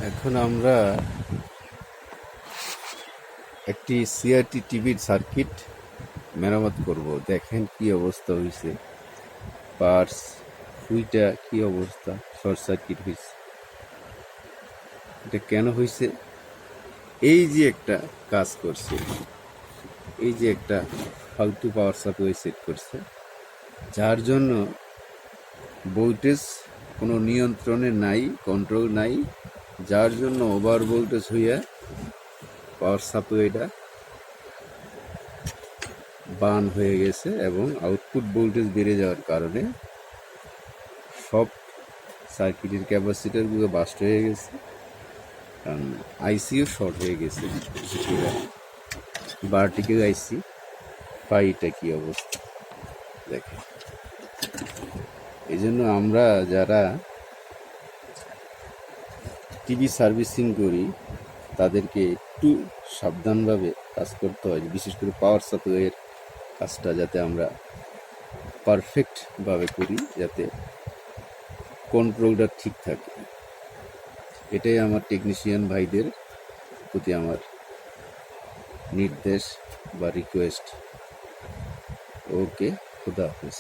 এখন আমরা একটি সিআরটি টিভির সার্কিট মেরামত করব। দেখেন কি অবস্থা হয়েছে, পার্টস সুইটা কি অবস্থা, শর্ট সার্কিট হয়েছে। এটা কেন হয়েছে? এই যে একটা কাজ করছে, এই যে একটা ফালতু পাওয়ার সাপ্লাই সেট করছে, যার জন্য ভোল্টেজ কোনো নিয়ন্ত্রণে নাই, কন্ট্রোল নাই, যার জন্য ওভার ভোল্টেজ হইয়া পাওয়ার সাপ্লাইটা বার্ন হয়ে গেছে এবং আউটপুট ভোল্টেজ বেড়ে যাওয়ার কারণে সব সার্কিটের ক্যাপাসিটারগুলো বাস্ট হয়ে গেছে, কারণ আইসিও শর্ট হয়ে গেছে। ভার্টিক্যাল আইসি পাইটা কি অবস্থা দেখেন। এই জন্য আমরা যারা টিভি সার্ভিসিং করি তাদেরকে একটু সাবধানভাবে কাজ করতে হয়, বিশেষ করে পাওয়ার সাপ্লাইয়ের কাজটা যাতে আমরা পারফেক্টভাবে করি, যাতে কন্ট্রোলটা ঠিক থাকে। এটাই আমার টেকনিশিয়ান ভাইদের প্রতি আমার নির্দেশ বা রিকোয়েস্ট। ওকে, খুদা হাফেজ।